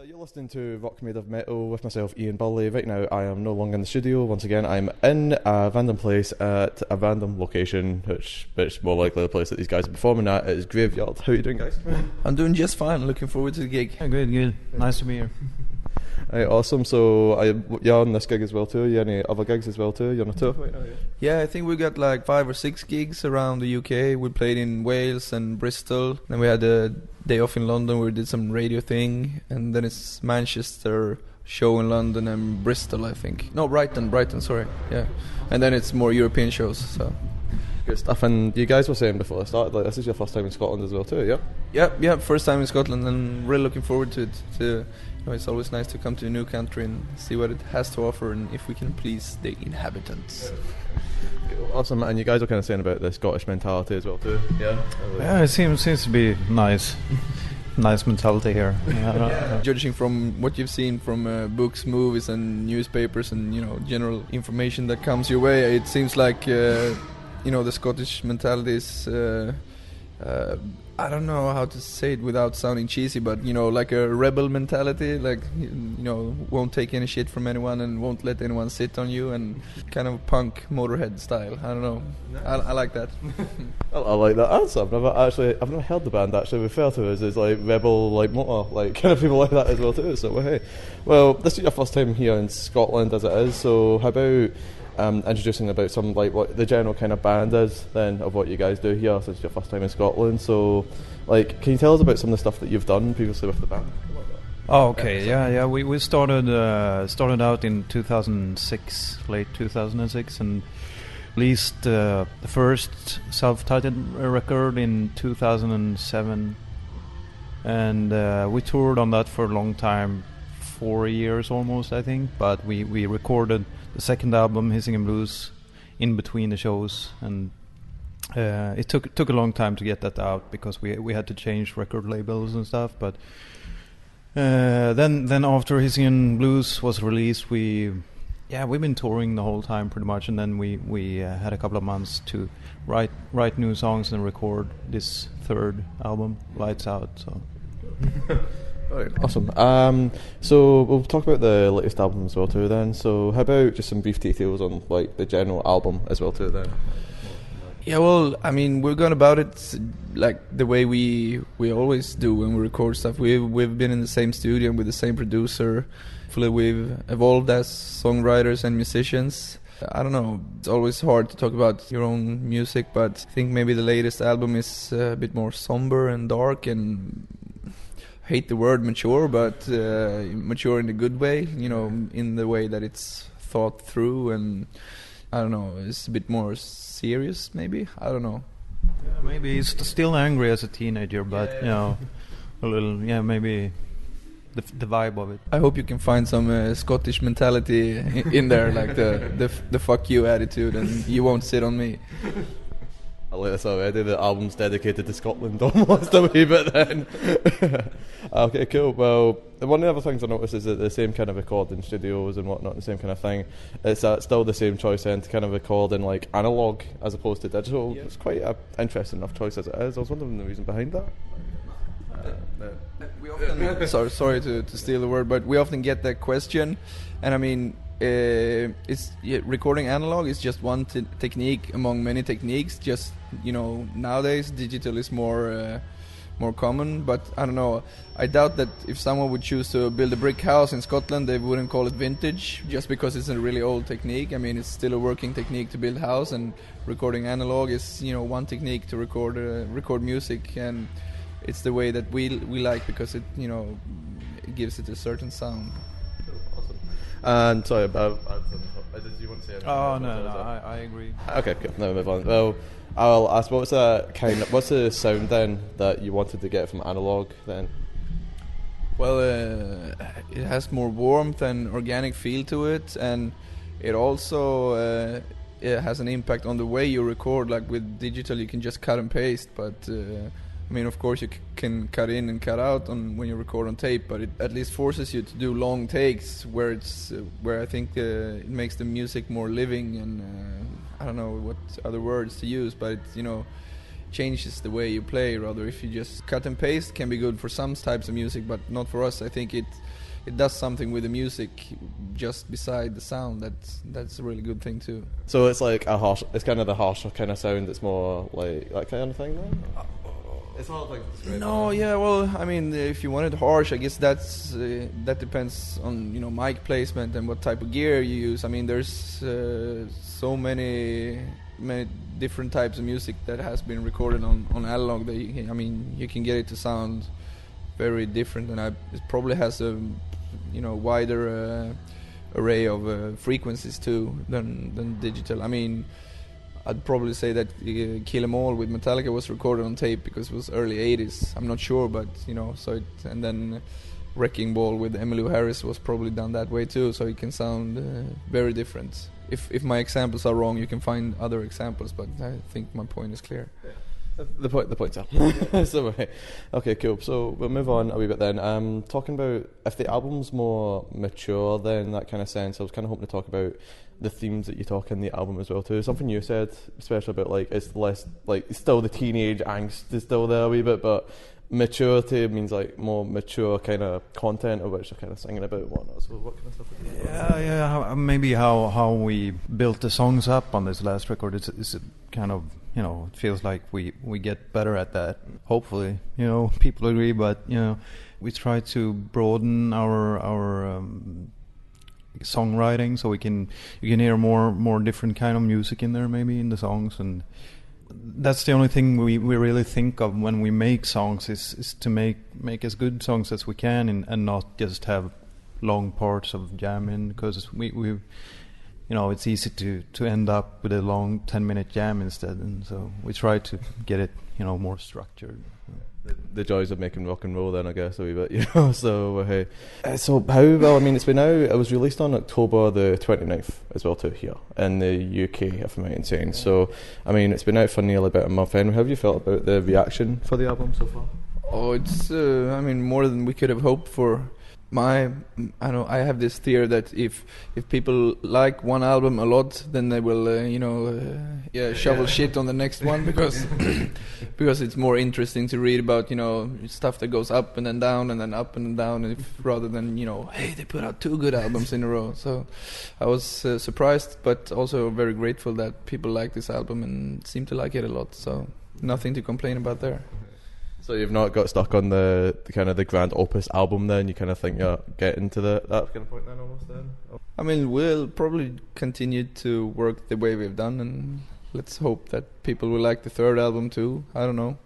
You're listening to Rock Made of Metal with myself, Ian Burley. Right now, I am no longer in the studio. Once again, I'm in a random place at a random location, which is more likely the place that these guys are performing at. It is Graveyard. How are you doing, guys? I'm doing just fine. Looking forward to the gig. Yeah, good. Nice to be here. Right, awesome. So, you're on this gig as well too? You any other gigs as well too? You're on a tour right now? Yeah, I think we got like 5 or 6 gigs around the UK. We played in Wales and Bristol. Then we had a day off in London where we did some radio thing. And then it's Manchester show in London and Bristol, I think. No, Brighton, sorry. Yeah. And then it's more European shows, so... Good stuff. And you guys were saying before I started, like, this is your first time in Scotland as well too, yeah? Yeah, first time in Scotland and really looking forward to it. It's always nice to come to a new country and see what it has to offer and if we can please the inhabitants. Awesome. And you guys are kind of saying about the Scottish mentality as well too, yeah? Yeah, it seems to be nice mentality here. Judging from what you've seen from books, movies and newspapers and general information that comes your way, it seems like the Scottish mentality is I don't know how to say it without sounding cheesy, but like a rebel mentality, like won't take any shit from anyone and won't let anyone sit on you, and kind of punk Motorhead style. I don't know. I like that. I like that answer. I've never heard the band actually refer to as like rebel, like motor, like kind of people like that as well too. So hey, well, this is your first time here in Scotland as it is. So how about introducing about some like what the general kind of band is then of what you guys do here since your first time in Scotland. So like, can you tell us about some of the stuff that you've done previously with the band? Oh, okay. Yeah. We started out in 2006, late 2006, and released the first self-titled record in 2007, and we toured on that for a long time, 4 years almost, I think. But we recorded the second album, Hissing and Blues, in between the shows, and it took a long time to get that out because we had to change record labels and stuff. But then after Hissing and Blues was released, we've been touring the whole time pretty much, and then we had a couple of months to write new songs and record this third album, Lights Out. So. Right, awesome. So we'll talk about the latest album as well too then. So how about just some brief details on like the general album as well too then? Yeah, well, I mean, we're going about it like the way we always do when we record stuff. We've been in the same studio with the same producer. Hopefully we've evolved as songwriters and musicians. I don't know, it's always hard to talk about your own music, but I think maybe the latest album is a bit more somber and dark and... hate the word mature, but mature in a good way, in the way that it's thought through, and I don't know, it's a bit more serious maybe, I don't know. Yeah, maybe he's still angry as a teenager, but a little, maybe the vibe of it. I hope you can find some Scottish mentality in there, like the fuck you attitude, and you won't sit on me. I like this already. The album's dedicated to Scotland almost a wee bit then. Okay, cool. Well, one of the other things I noticed is that the same kind of recording studios and whatnot, the same kind of thing. It's still the same choice then to kind of record in like analog as opposed to digital. Yeah. It's quite an interesting enough choice as it is. I was wondering the reason behind that. We often, sorry to steal the word, but we often get that question, and I mean, recording analog is just one technique among many techniques. Just nowadays digital is more common, but I don't know. I doubt that if someone would choose to build a brick house in Scotland, they wouldn't call it vintage just because it's a really old technique. I mean, it's still a working technique to build a house, and recording analog is one technique to record music, and it's the way that we like because it it gives it a certain sound. Awesome. And sorry, did you want to say anything? Oh no, I agree. Okay, cool. No, move on. Well, I'll ask, what's the sound then that you wanted to get from analog then? Well, it has more warmth and organic feel to it, and it also it has an impact on the way you record. Like with digital, you can just cut and paste, but I mean, of course, you can cut in and cut out when you record on tape, but it at least forces you to do long takes, where I think it makes the music more living, and I don't know what other words to use, but changes the way you play. Rather, if you just cut and paste, can be good for some types of music, but not for us. I think it does something with the music just beside the sound. That's a really good thing too. So it's like it's kind of the harsher kind of sound. It's more like that kind of thing then? It's not like no, yeah. Well, I mean, if you want it harsh, I guess that depends on mic placement and what type of gear you use. I mean, there's so many different types of music that has been recorded on analog that you can get it to sound very different, and it probably has a wider array of frequencies too than digital. I mean, I'd probably say that Kill 'Em All with Metallica was recorded on tape because it was early 80s. I'm not sure, but and then Wrecking Ball with Emmylou Harris was probably done that way too, so it can sound very different. If my examples are wrong, you can find other examples, but I think my point is clear. Yeah. The point's up. So, okay, cool. So we'll move on a wee bit then. Talking about if the album's more mature, then that kind of sense. I was kind of hoping to talk about the themes that you talk in the album as well too. Something you said, especially about like it's less like still the teenage angst is still there a wee bit, but maturity means like more mature kind of content of which you're kind of singing about and whatnot. So what kind of stuff? Maybe how we built the songs up on this last record is kind of it feels like we get better at that. Hopefully, people agree, but we try to broaden our songwriting so you can hear more different kind of music in there maybe in the songs, and that's the only thing we really think of when we make songs is to make as good songs as we can and not just have long parts of jamming, because we it's easy to end up with a long 10-minute jam instead, and so we try to get it more structured. The joys of making rock and roll then, I guess, a wee bit, so hey. So how well, I mean, it's been out, it was released on October the 29th as well too here in the UK, if I'm right in saying. So I mean, it's been out for nearly about a month. And how have you felt about the reaction for the album so far? Oh, it's more than we could have hoped for. I have this theory that if people like one album a lot, then they will shovel shit on the next one because because it's more interesting to read about stuff that goes up and then down and then up and then down, rather than hey, they put out 2 good albums in a row. So I was surprised, but also very grateful that people like this album and seem to like it a lot. So nothing to complain about there. So you've not got stuck on the kind of the grand opus album then? You kind of think you're getting to that kind of point then almost then? I mean, we'll probably continue to work the way we've done, and let's hope that people will like the 3rd album too. I don't know.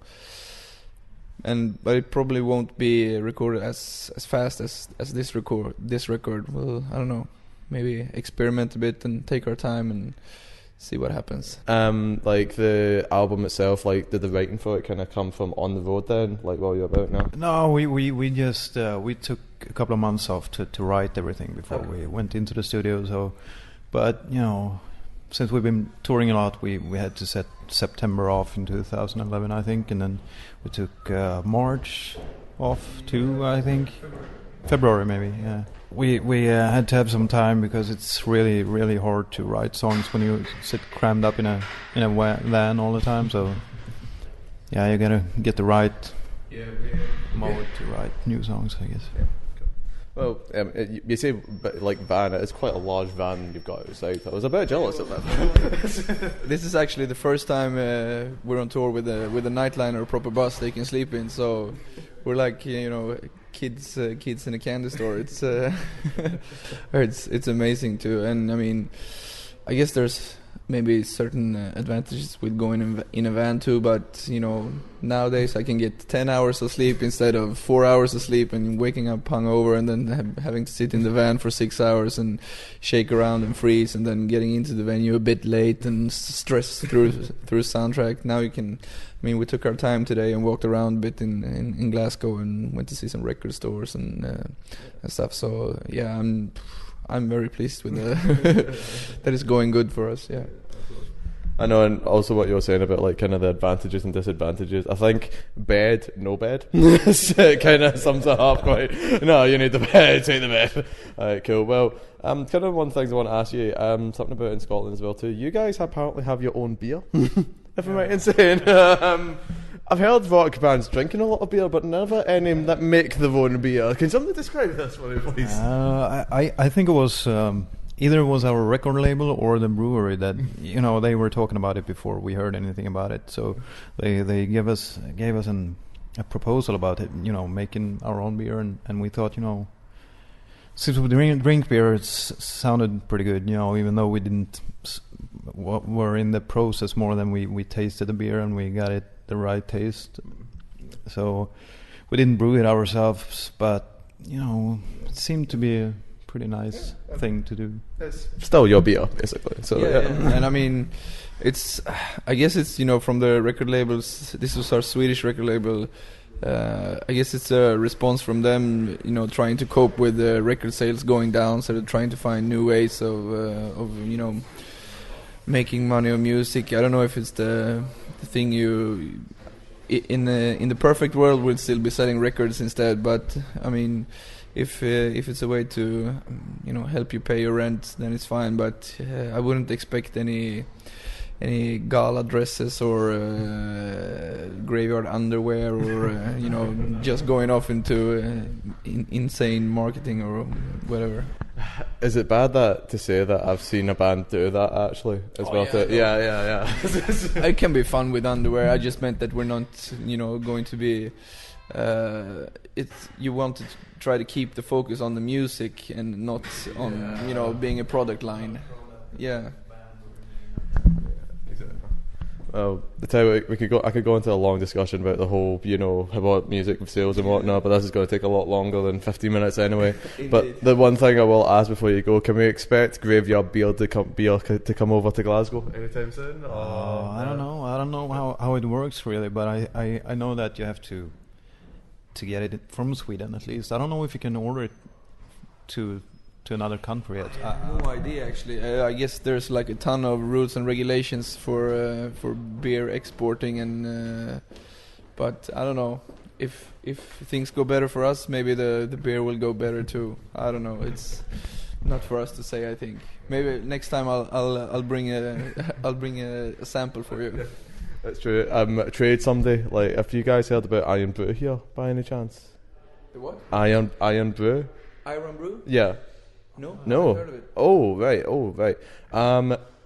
But it probably won't be recorded as fast as this record. Well, I don't know. Maybe experiment a bit and take our time and see what happens. Like the album itself, like did the writing for it kind of come from on the road then, like while you're about now? No, we just we took a couple of months off to write everything before we went into the studio. So, but since we've been touring a lot, we had to set September off in 2011, I think, and then we took March off too, I think. February maybe, yeah. We had to have some time because it's really, really hard to write songs when you sit crammed up in a van all the time. So yeah, you gotta get the right mode to write new songs, I guess. Yeah. Well, you say like van, it's quite a large van you've got outside. I was a bit jealous of that. This is actually the first time we're on tour with a nightliner, a proper bus they can sleep in. So we're like kids in a candy store. It's it's amazing too, and I mean, I guess there's maybe certain advantages with going in a van too, but nowadays I can get 10 hours of sleep instead of 4 hours of sleep, and waking up hungover and then having to sit in the van for 6 hours and shake around and freeze, and then getting into the venue a bit late and stress through soundtrack. Now you can, I mean, we took our time today and walked around a bit in Glasgow and went to see some record stores and stuff. So yeah, I'm very pleased with that it's going good for us. Yeah. I know, and also what you were saying about like kind of the advantages and disadvantages. I think no bed. It kind of sums it up quite. No, you need the bed. Take the bed. Alright, cool. Well, kind of one thing I want to ask you. Something about in Scotland as well too. You guys apparently have your own beer. if I'm right in saying. I've heard vodka bands drinking a lot of beer, but never any that make their own beer. Can somebody describe this for me, please? I think it was either it was our record label or the brewery that they were talking about it before we heard anything about it. So they gave us a proposal about it, making our own beer, and we thought, since we drink beer, it sounded pretty good, even though we didn't were in the process more than we tasted the beer and we got it the right taste. So we didn't brew it ourselves, but it seemed to be a pretty nice thing to do. It's still your beer, basically. So yeah. And I mean, I guess it's from the record labels. This was our Swedish record label. I guess it's a response from them, trying to cope with the record sales going down, so they're trying to find new ways of making money on music. I don't know if it's the thing in the perfect world we'll still be selling records instead, but I mean, if it's a way to help you pay your rent, then it's fine. But I wouldn't expect any gala dresses or graveyard underwear or just going off into insane marketing or whatever. Is it bad to say that I've seen a band do that actually as well? Yeah. It can be fun with underwear. I just meant that we're not going to be you want to try to keep the focus on the music and not on being a product line. Yeah. Well, I tell you what, I could go into a long discussion about the whole, about music sales and whatnot, but this is going to take a lot longer than 15 minutes anyway. But the one thing I will ask before you go, can we expect Graveyard Beer to come over to Glasgow anytime soon? I don't know. I don't know how it works really, but I know that you have to get it from Sweden at least. I don't know if you can order it to another country yet. I have no idea actually. I guess there's like a ton of rules and regulations for beer exporting, and but I don't know if things go better for us, maybe the beer will go better too. I don't know. It's not for us to say. I think maybe next time I'll bring a sample for you. That's true. Trade someday. Like, have you guys heard about Iron Brew here by any chance? The what? Iron Brew. Iron Brew? Yeah. No. No. I haven't heard of it. Oh right.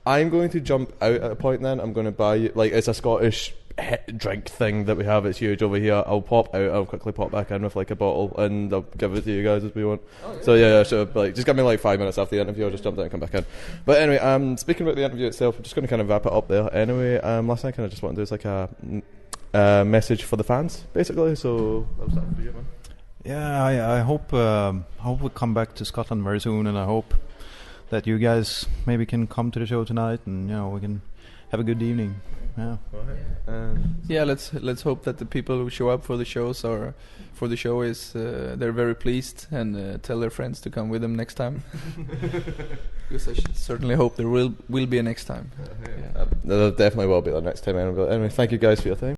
I'm going to jump out at a point then. I'm going to buy you, like, it's a Scottish drink thing that we have. It's huge over here. I'll quickly pop back in with like a bottle and I'll give it to you guys as we want. Oh, yeah. So yeah, so like just give me like 5 minutes after the interview. I'll just jump out and come back in. But anyway, speaking about the interview itself, I'm just going to kind of wrap it up there. Anyway, last thing I kind of just want to do is like a message for the fans, basically. So that was that for you, man. Yeah, I hope we come back to Scotland very soon, and I hope that you guys maybe can come to the show tonight, and we can have a good evening. Yeah. Yeah, let's hope that the people who show up for the shows or for the show is they're very pleased and tell their friends to come with them next time. Because I certainly hope there will be a next time. There definitely will be the next time. Anyway, thank you guys for your time.